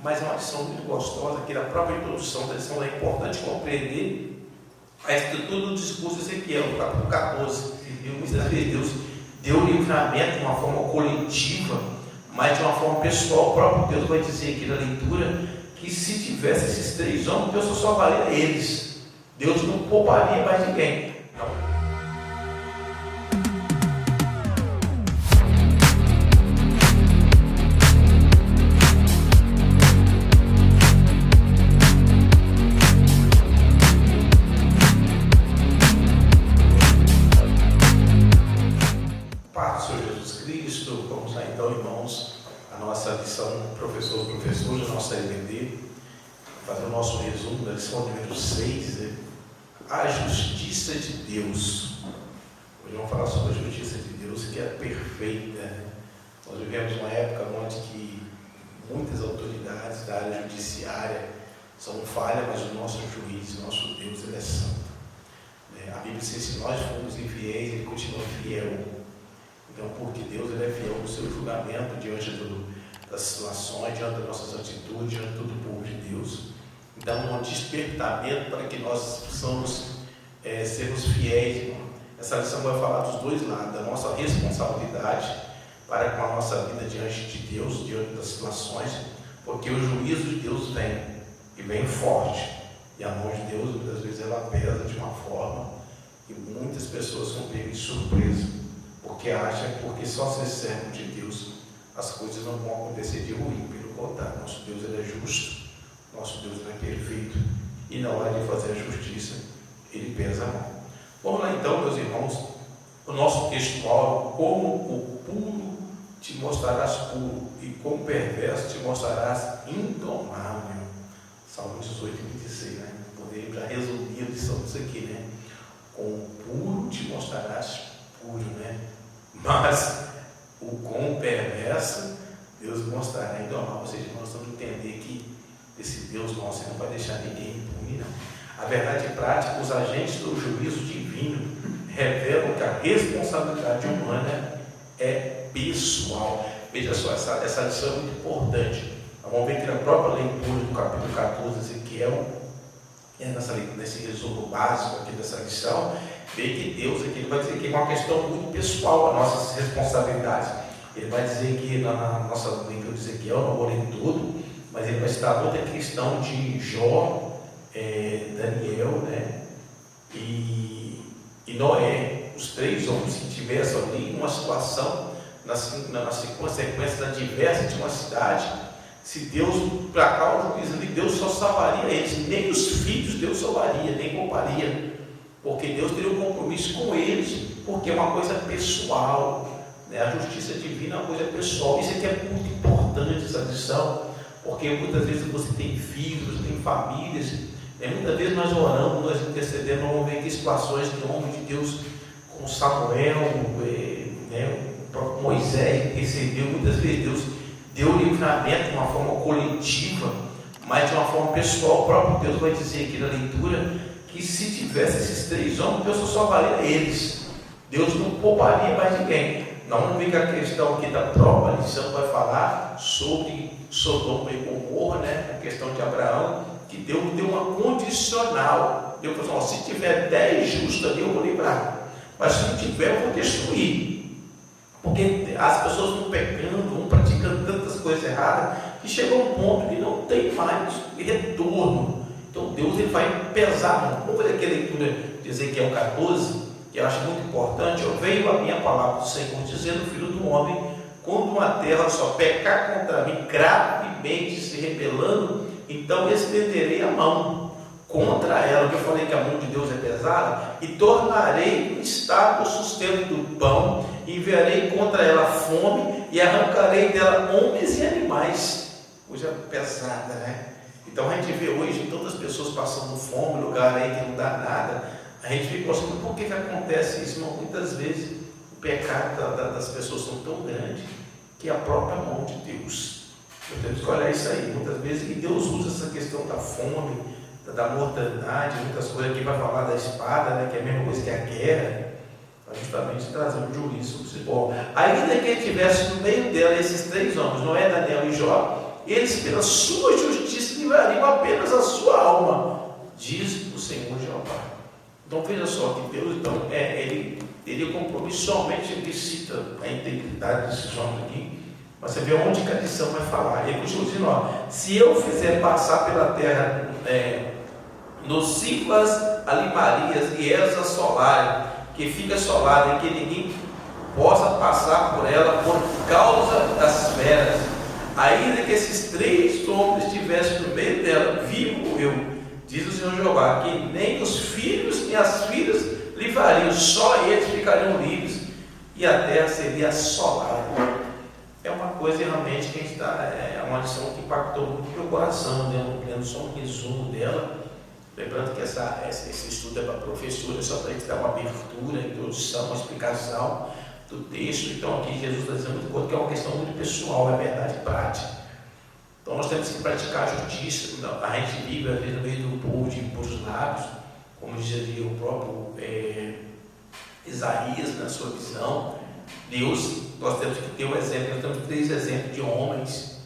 mas é uma lição muito gostosa, que na própria introdução da lição é importante compreender a estrutura do discurso de Ezequiel, no capítulo 14. Muitas vezes Deus deu livramento de uma forma coletiva, mas de uma forma pessoal. O próprio Deus vai dizer aqui na leitura que se tivesse esses 3 homens, Deus só salvaria eles. Deus não pouparia mais ninguém. Não. Vamos lá então, irmãos, a nossa lição professor, da nossa EBD, fazer o nosso resumo da lição número 6, né? A justiça de Deus. Hoje vamos falar sobre a justiça de Deus, que é perfeita, né? Nós vivemos uma época onde que muitas autoridades da área judiciária são falhas, mas o nosso juiz, o nosso Deus, ele é santo. A Bíblia diz que se nós formos infiéis, ele continua fiel. Então, porque Deus ele é fiel no seu julgamento diante das situações, diante das nossas atitudes, diante de todo o povo de Deus. Então, um despertamento para que nós possamos sermos fiéis, irmão. Essa lição vai falar dos dois lados, da nossa responsabilidade para com a nossa vida diante de Deus, diante das situações, porque o juízo de Deus vem, e vem forte. E a mão de Deus, muitas vezes, ela pesa de uma forma que muitas pessoas são pegas de surpresa. Porque acham que porque só ser servo de Deus as coisas não vão acontecer de ruim. Pelo contrário, nosso Deus ele é justo, nosso Deus ele é perfeito, e na hora de fazer a justiça ele pesa a mão. Vamos lá então, meus irmãos, o nosso textual: como o puro te mostrarás puro, e como perverso te mostrarás indomável. Salmo 18, 26, né? Podemos já resumir a lição disso aqui, né? Com o puro te mostrarás puro, né? Mas o quão perverso Deus mostrará indomável. Ou seja, nós vamos entender que esse Deus nosso não vai deixar ninguém impune, não. A verdade prática, os agentes do juízo divino revelam que a responsabilidade humana é pessoal. Veja só, essa lição é muito importante. Vamos ver que na própria leitura do capítulo 14 de Ezequiel, nesse resumo básico aqui dessa lição, vê que Deus aqui ele vai dizer que é uma questão muito pessoal, as nossas responsabilidades. Ele vai dizer que na nossa leitura de Ezequiel, não vou ler tudo, mas ele vai citar outra questão de Jó, Daniel, né? E Noé, os 3 homens que tivessem ali uma situação, na sequência adversa de uma cidade. Se Deus placar o juízo ali, Deus só salvaria eles, nem os filhos Deus salvaria, nem pouparia, porque Deus teria um compromisso com eles, porque é uma coisa pessoal, né? A justiça divina é uma coisa pessoal. Isso aqui é muito importante, essa lição, porque muitas vezes você tem filhos, tem famílias, né? Muitas vezes nós oramos, nós intercedemos, vamos ver que situações que o homem de Deus, como Samuel, né? O próprio Moisés intercedeu, muitas vezes Deus deu livramento de uma forma coletiva, mas de uma forma pessoal. O próprio Deus vai dizer aqui na leitura que se tivesse esses 3 homens, Deus só salvaria eles. Deus não pouparia mais ninguém. Não vamos ver que a questão aqui da própria lição vai falar sobre Sodoma e Gomorra, né? A questão de Abraão, que Deus deu uma condicional. Deus falou assim: se tiver 10 justos ali, eu vou livrar, mas se não tiver, eu vou destruir. Porque as pessoas vão pecando, vão praticando tantas coisas erradas, que chega um ponto que não tem mais retorno. Então Deus ele vai pesar. Vamos ver aqui a leitura de Ezequiel 14, que eu acho muito importante. Veio a minha palavra do Senhor dizendo: filho do homem, quando uma terra só pecar contra mim, gravemente se rebelando, então estenderei a mão contra ela, que eu falei que a mão de Deus é pesada, e tornarei instável o sustento do pão, e enviarei contra ela fome, e arrancarei dela homens e animais. Coisa pesada, né? Então a gente vê hoje tantas pessoas passando fome, lugar aí que não dá nada. A gente fica pensando: por que acontece isso? Não, muitas vezes o pecado das pessoas são tão grande que é a própria mão de Deus. Eu tenho que olhar isso aí. Muitas vezes que Deus usa essa questão da fome, da mortandade, muitas coisas aqui vai falar da espada, né, que é a mesma coisa que a guerra, para justamente trazer um juízo principal. Ainda que ele tivesse no meio dela esses 3 homens, Noé, Daniel e Jó, eles pela sua justiça livrariam apenas a sua alma, diz o Senhor Jeová. Então veja só que Deus, então, ele teria compromisso, somente ele cita a integridade desses homens aqui, mas você vê onde que a lição vai falar. Ele continua dizendo, ó, se eu fizer passar pela terra nocivas alimarias e elas assolarem, que fica assolada e que ninguém possa passar por ela por causa das feras, ainda que esses 3 homens estivessem no meio dela, vivo eu, diz o Senhor Jeová, que nem os filhos nem as filhas livrariam, só eles ficariam livres, e a terra seria assolada. É uma coisa realmente que a gente é uma lição que impactou muito no meu coração, né? Lendo só um resumo dela. Lembrando que esse estudo é para professores, só para a gente dar uma abertura, introdução, uma explicação do texto. Então aqui Jesus está dizendo muito coisa que é uma questão muito pessoal, é verdade prática. Então nós temos que praticar a justiça. A gente vive às vezes no meio do povo de impuros lábios, como dizia o próprio Isaías na sua visão. Deus, nós temos que ter um exemplo, nós temos 3 exemplos de homens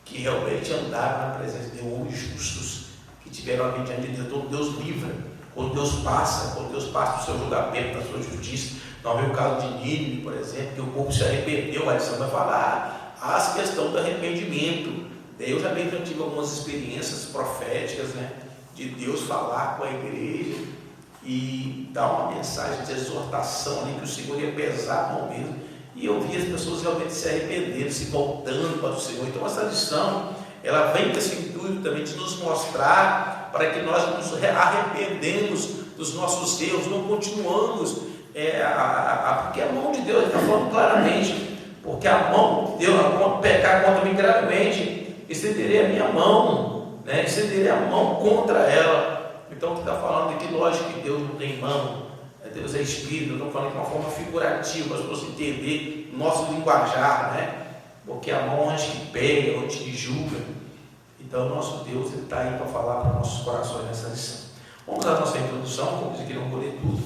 que realmente andaram na presença de Deus, homens justos, que tiveram a vida diante de Deus. Então Deus livra, quando Deus passa o seu julgamento, a sua justiça. Nós vemos o caso de Nínive, por exemplo, que o povo se arrependeu, a lição vai falar, a questão do arrependimento. Eu já tive algumas experiências proféticas, né, de Deus falar com a igreja e dar uma mensagem de exortação ali, que o Senhor ia pesar a mão mesmo, e eu vi as pessoas realmente se arrependendo, se voltando para o Senhor. Então essa lição, ela vem com esse intuito também de nos mostrar para que nós nos arrependemos dos nossos erros, não continuamos, porque a mão de Deus, ele está falando claramente, porque a mão de Deus, pecar contra mim gravemente, estenderei a minha mão, né? Estenderei a mão contra ela. Então o que está falando aqui, lógico que Deus não tem mão, Deus é Espírito, eu estou falando de uma forma figurativa, para as pessoas entenderem o nosso linguajar, né? Porque a mão antes que pega, antes que julga. Então o nosso Deus está aí para falar para os nossos corações nessa lição. Vamos à nossa introdução, como disse aqui, não vou ler tudo,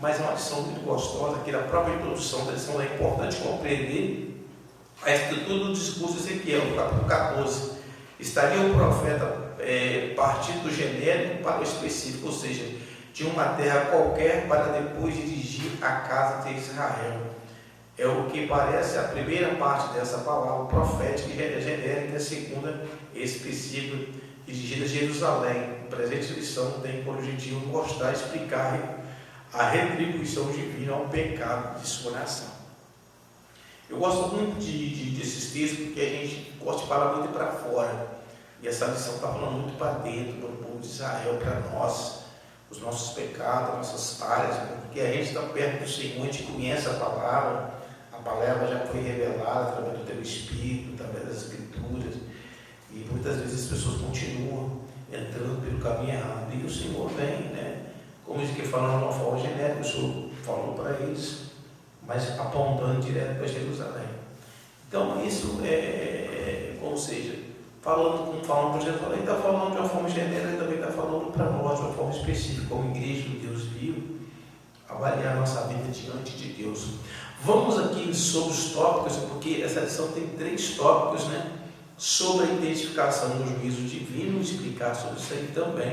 mas é uma lição muito gostosa, aqui na própria introdução da lição é importante compreender a estrutura do discurso de Ezequiel, no capítulo 14. Estaria o profeta partindo do genérico para o específico, ou seja, de uma terra qualquer para depois dirigir a casa de Israel. É o que parece a primeira parte dessa palavra profética e genérica, a segunda específica, dirigida a Jerusalém. A presente lição tem por objetivo mostrar, explicar a retribuição divina ao pecado de sua nação. Eu gosto muito desses textos, porque a gente gosta de falar muito para fora, e essa lição está falando muito para dentro, para o povo de Israel, para nós, os nossos pecados, as nossas falhas, porque a gente está perto do Senhor, a gente conhece a palavra já foi revelada através do teu Espírito, através das Escrituras, e muitas vezes as pessoas continuam entrando pelo caminho errado, e o Senhor vem, né? Como isso que falando de uma forma genérica, o Senhor falou para eles, mas apontando direto para Jerusalém. Então isso ou seja, falando para Jerusalém, está falando de uma forma genérica, também está falando para nós de uma forma específica, como igreja do Deus vivo, avaliar a nossa vida diante de Deus. Vamos aqui sobre os tópicos, porque essa lição tem 3 tópicos, né? Sobre a identificação do juízo divino, explicar sobre isso aí também.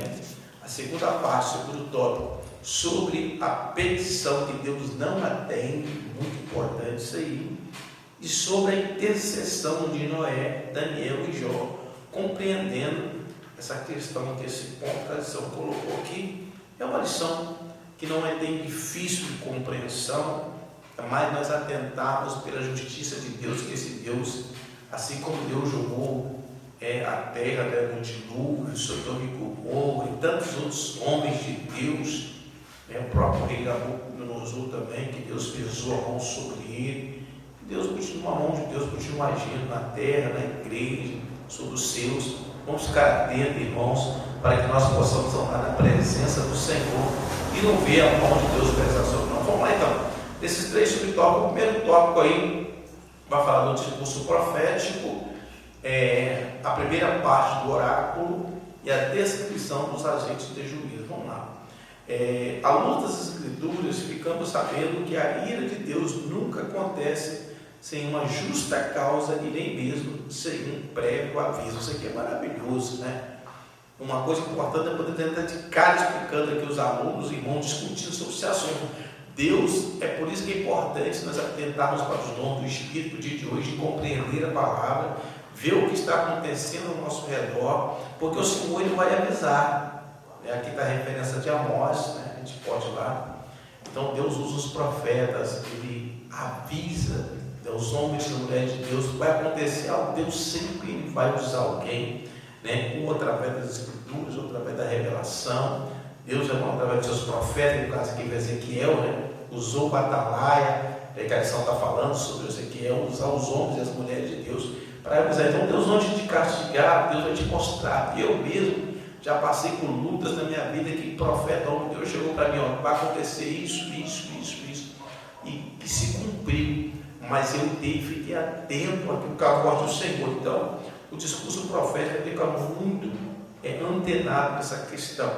A segunda parte, o segundo tópico, sobre a petição que Deus não atende, muito importante isso aí, e sobre a intercessão de Noé, Daniel e Jó, compreendendo essa questão, que esse ponto que a lição colocou aqui, é uma lição que não é bem difícil de compreensão, mas nós atentarmos pela justiça de Deus, que esse Deus, assim como Deus julgou a terra, né, no dilúvio, Sodoma e Gomorra e tantos outros homens de Deus, o próprio rei Nabucodonosor também, que Deus pesou a mão sobre ele, Deus continua, a mão de Deus continua agindo na terra, na igreja, sobre os seus. Vamos ficar atentos, irmãos, para que nós possamos andar na presença do Senhor e não ver a mão de Deus pesar sobre nós. Vamos lá então. Desses 3 subtópicos, o primeiro tópico aí vai falar do discurso profético, a primeira parte do oráculo e a descrição dos agentes de juízo. Vamos lá. À luz das Escrituras, ficamos sabendo que a ira de Deus nunca acontece sem uma justa causa e nem mesmo sem um prévio aviso. Isso aqui é maravilhoso, né? Uma coisa importante é poder tentar de cara explicando aqui os alunos, os irmãos, discutindo sobre esse assunto. Deus, é por isso que é importante nós atentarmos para os dons do Espírito no dia de hoje, de compreender a palavra, ver o que está acontecendo ao nosso redor, porque o Senhor ele vai avisar. Aqui está a referência de Amós, né? A gente pode ir lá. Então Deus usa os profetas, ele avisa, os homens e mulheres de Deus, vai acontecer algo, Deus sempre ele vai usar alguém, né? Um através das Escrituras, outro através da revelação. Deus é através dos seus profetas, no caso aqui de Ezequiel, né? Usou o Atalaia, que a lição está falando sobre Ezequiel, usar os homens e as mulheres de Deus para avisar. Então Deus não te castigar, Deus vai te mostrar. E eu mesmo já passei por lutas na minha vida que profeta, homem, Deus chegou para mim, ó, vai acontecer isso, e se cumpriu, mas eu fiquei atento àquilo que a voz do Senhor. Então, o discurso profético fica muito antenado nessa questão.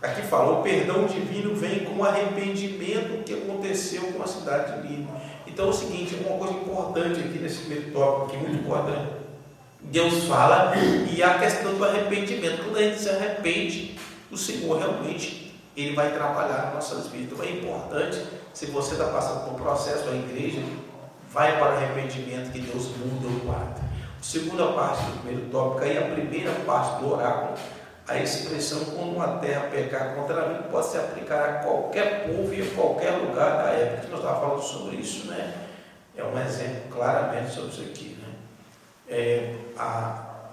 Aqui fala, o perdão divino vem com arrependimento que aconteceu com a cidade de Nínive. Então é o seguinte, uma coisa importante aqui nesse primeiro tópico, aqui, muito importante. Deus fala e a questão do arrependimento. Quando a gente se arrepende, o Senhor realmente ele vai trabalhar nas nossas vidas. Então é importante, se você está passando por um processo, a igreja vai para o arrependimento que Deus muda o quadro. A segunda parte do primeiro tópico, aí a primeira parte do oráculo, a expressão quando uma terra pecar contra mim pode se aplicar a qualquer povo e a qualquer lugar da época. Que nós estávamos falando sobre isso, né? É um exemplo claramente sobre isso aqui, né?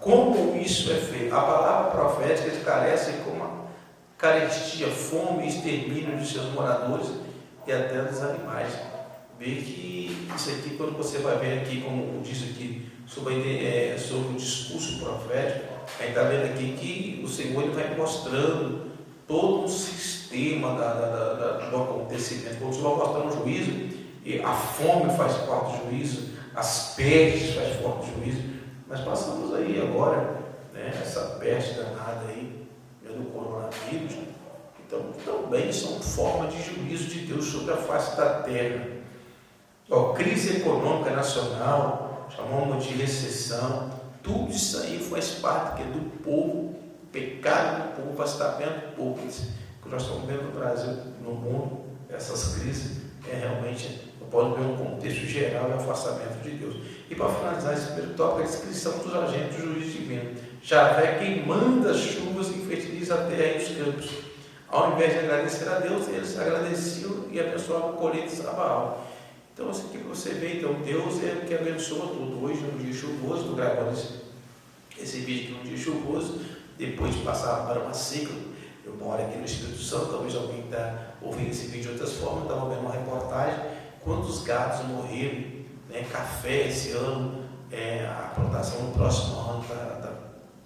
Como isso é feito? A palavra profética esclarece como uma carestia, fome e extermínio de seus moradores e até dos animais. Vê que isso aqui, quando você vai ver aqui, como diz aqui, sobre o discurso profético, a gente está vendo aqui que o Senhor ele vai mostrando todo um sistema do acontecimento. Quando o Senhor vai mostrando o juízo, e a fome faz parte do juízo, as pestes faz parte do juízo. Mas passamos aí agora, né, essa peste danada aí, do coronavírus. Então, também são formas de juízo de Deus sobre a face da terra. Crise econômica nacional, chamamos de recessão, tudo isso aí faz parte do povo, o pecado do povo vai estar vendo do povo. O que nós estamos vendo no Brasil, no mundo, essas crises, realmente, pode ver um contexto geral de afastamento de Deus. E para finalizar esse primeiro tópico, a descrição dos agentes do juízo divino. Javé quem manda as chuvas e fertiliza a terra e os campos. Ao invés de agradecer a Deus, eles agradeciam e abençoavam colheitas a Baal. Então, isso aqui você vê, então, Deus é o que abençoa tudo. Hoje, num dia chuvoso, estou gravando esse vídeo num dia chuvoso, depois de passar para uma seca. Eu moro aqui no Espírito Santo, talvez alguém está ouvindo esse vídeo de outras formas, estava vendo uma reportagem, quantos gatos morreram, né? Café esse ano, a plantação no próximo ano está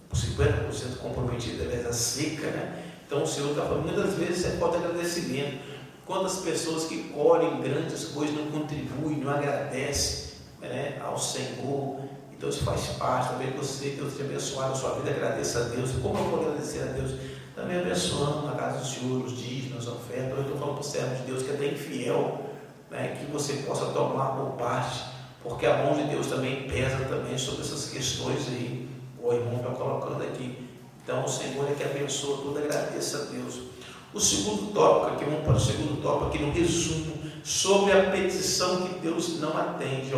por 50% comprometida, aliás, a seca, né? Então, o Senhor está falando, muitas vezes é falta de agradecimento. Quantas pessoas que colhem grandes coisas não contribuem, não agradecem, né, ao Senhor. Então isso faz parte. Também você, Deus te abençoar na sua vida, agradeça a Deus. Como eu vou agradecer a Deus? Também abençoando na casa do Senhor, os dízimos, as ofertas. Eu estou falando para o servo de Deus que é até infiel, né, que você possa tomar por parte, porque a mão de Deus também pesa também sobre essas questões aí. O irmão está colocando aqui. Então o Senhor é que abençoa tudo, agradeça a Deus. O segundo tópico aqui, vamos para o segundo tópico aqui no resumo, sobre a petição que Deus não atende.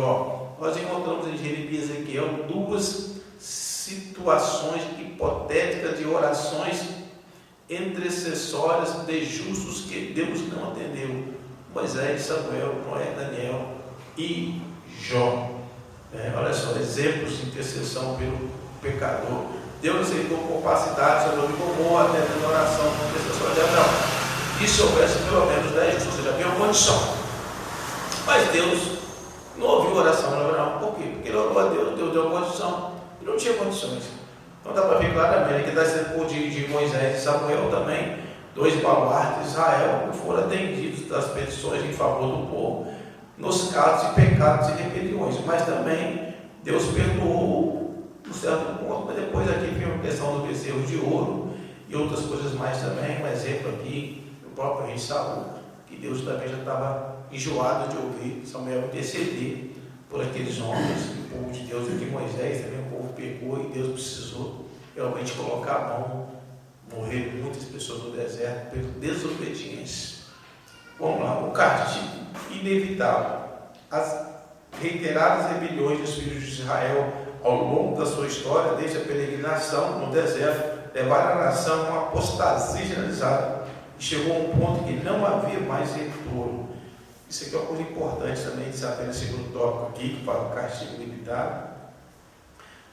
Nós encontramos em Jeremias e Ezequiel duas situações hipotéticas de orações intercessórias de justos que Deus não atendeu. Moisés, Samuel, Noé, Daniel e Jó. Olha só, exemplos de intercessão pelo pecador. Deus aceitou capacidade sobre o comum até a oração com intercessão de Abraão. E se houvesse pelo menos 10 justos, ou seja, havia uma condição. Mas Deus não ouviu a oração de Abraão. Por quê? Porque ele orou a Deus, Deus deu uma condição. E não tinha condições. Então dá para ver claramente que está sendo de Moisés e Samuel também, dois baluartes de Israel, que foram atendidos das petições em favor do povo, nos casos de pecados e rebeliões. Mas também Deus perdoou um certo ponto, mas depois aqui vem a questão do bezerro de ouro e outras coisas mais também. Um exemplo aqui, o próprio rei Saul, que Deus também já estava enjoado de ouvir Samuel interceder por aqueles homens, o povo de Deus, aqui Moisés também, o povo pegou e Deus precisou realmente colocar a mão, morrer muitas pessoas no deserto pela desobediência. Vamos lá, o castigo inevitável. As reiteradas rebeliões dos filhos de Israel ao longo da sua história, desde a peregrinação no deserto, levaram a nação a uma apostasia generalizada e chegou a um ponto que não havia mais retorno. Isso aqui é uma coisa importante também de saber no segundo tópico aqui, que fala do castigo inevitável.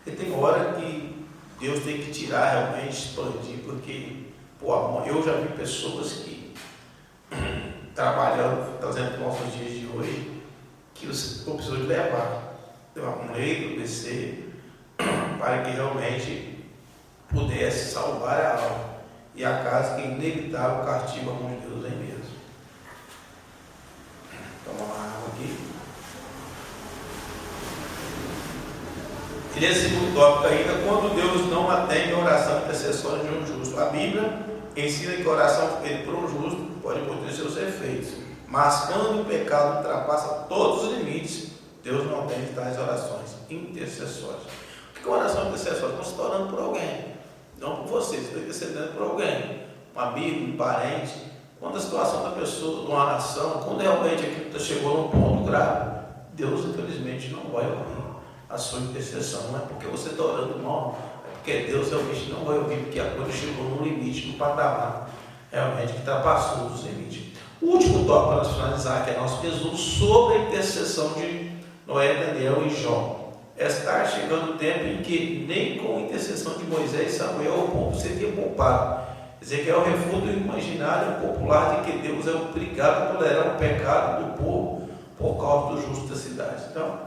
Porque tem hora que Deus tem que tirar realmente, expandir, porque eu já vi pessoas que trabalhando, trazendo para os nossos dias de hoje, que você precisou de levar um leito, BC, para que realmente pudesse salvar a alma. E a casa que é inevitável o castigo à mão de Deus é mesmo. Toma uma água aqui. E nesse segundo tópico ainda, quando Deus não atende a oração intercessória de um justo. A Bíblia ensina que a oração feita por um justo pode ter seus efeitos. Mas quando o pecado ultrapassa todos os limites, Deus não atende tais orações intercessórias. O que é uma oração intercessória? Você está orando por alguém, não por você, você está intercedendo por alguém, um amigo, um parente. Quando a situação da pessoa, de uma nação, quando realmente aquilo chegou num ponto grave, Deus infelizmente não vai ouvir a sua intercessão. Não é porque você está orando mal, é porque Deus realmente não vai ouvir, porque a coisa chegou num limite, num patamar realmente que ultrapassou os limites. O último tópico para nós finalizar, que é nosso resumo sobre a intercessão de Noé, Daniel e Jó. Está chegando o tempo em que nem com a intercessão de Moisés e Samuel o povo seria poupado. Ezequiel refuta o imaginário popular de que Deus é obrigado a tolerar o pecado do povo por causa do justo da cidade. Então,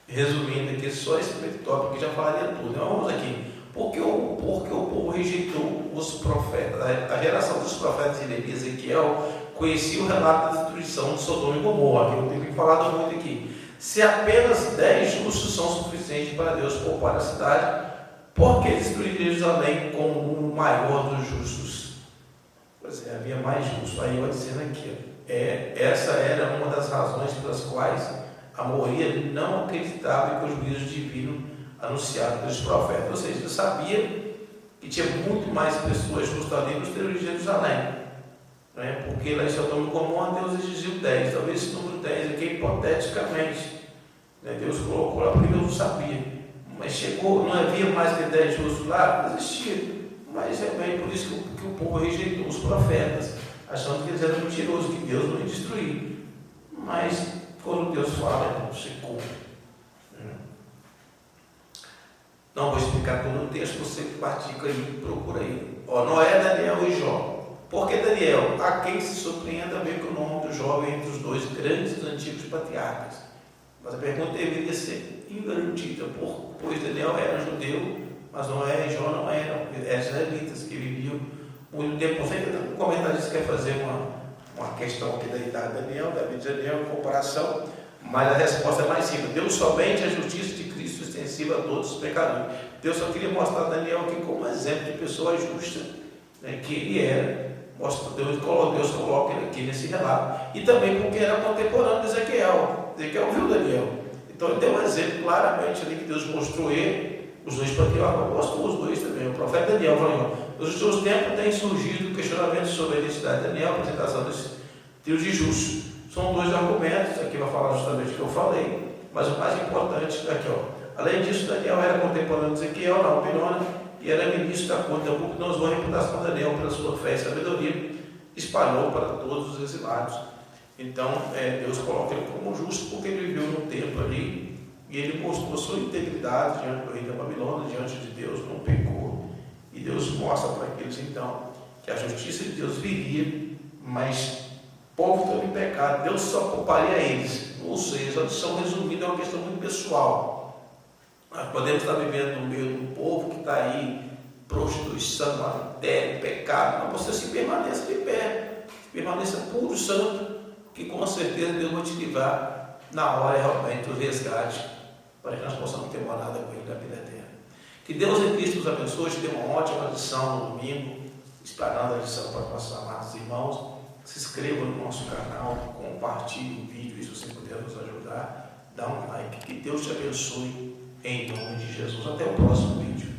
resumindo aqui, só esse tópico que já falaria tudo. Então, vamos aqui. Porque o povo rejeitou os profetas. A geração dos profetas de Ezequiel conhecia o relato da destruição de Sodoma e Gomorra, que eu tenho falado muito aqui. Se apenas 10 justos são suficientes para Deus poupar a cidade, por que destruir Jerusalém com o maior dos justos? Pois é, havia mais justos. Aí vai dizendo aqui, essa era uma das razões pelas quais a maioria não acreditava em que o juízo divino anunciado pelos profetas. Ou seja, eu sabia que tinha muito mais pessoas justas ali no exterior de Jerusalém, né? Porque lá em Sodoma e Gomorra Deus exigiu 10. Talvez esse número 10 aqui, hipoteticamente, né? Deus colocou lá porque Deus não sabia. Mas chegou, não havia mais que 10 justos lá, não existia. Mas é bem por isso que o povo rejeitou os profetas, achando que eles eram mentirosos, que Deus não ia destruir. Mas quando Deus fala, se cumpre. Não vou explicar todo o texto, você pratica aí, procura aí. Noé, Daniel e Jó. Por que Daniel? A quem se surpreenda ver que o nome do jovem entre os dois grandes antigos patriarcas. Mas a pergunta deveria ser invertida, pois Daniel era judeu, mas Noé e Jó não eram israelitas, que viviam muito tempo. Você um comentarista quer fazer uma questão aqui da idade de Daniel, da vida de Daniel, em comparação, mas a resposta é mais simples. Deus somente a justiça de Cristo extensiva a todos os pecadores. Deus só queria mostrar Daniel aqui como exemplo de pessoa justa, né, que ele era. Deus coloca ele aqui nesse relato. E também porque era contemporâneo de Ezequiel. Ezequiel viu Daniel. Então ele deu um exemplo claramente ali que Deus mostrou ele, os dois patriarcas, mostrou os dois também. O profeta Daniel falou: nos últimos tempos tem surgido questionamentos sobre a identidade de Daniel, a apresentação desse Deus de justos. São dois argumentos, aqui vai falar justamente o que eu falei, mas o mais importante é aqui, além disso, Daniel era contemporâneo de Ezequiel na Babilônia e era ministro da corte. Então, nós vamos a reputação de Daniel pela sua fé e sabedoria, espalhou para todos os exilados. Então, Deus coloca ele como justo porque ele viveu num tempo ali e ele mostrou sua integridade diante do rei da Babilônia, diante de Deus, não pecou. E Deus mostra para aqueles, então, que a justiça de Deus viria, mas o povo estava em pecado, Deus só culparia eles. Ou seja, a lição resumida é uma questão muito pessoal. Nós podemos estar vivendo no meio de um povo que está aí, prostituição, adultério, pecado, mas você se permaneça de pé, permaneça puro, santo, que com certeza Deus vai te livrar na hora realmente do resgate, para que nós possamos ter morada com Ele da vida eterna. Que Deus em Cristo nos abençoe, te dê uma ótima lição no domingo, esperando a lição para nossos amados irmãos. Se inscreva no nosso canal, compartilhe o vídeo, se você puder nos ajudar. dá um like, que Deus te abençoe, em nome de Jesus. Até o próximo vídeo.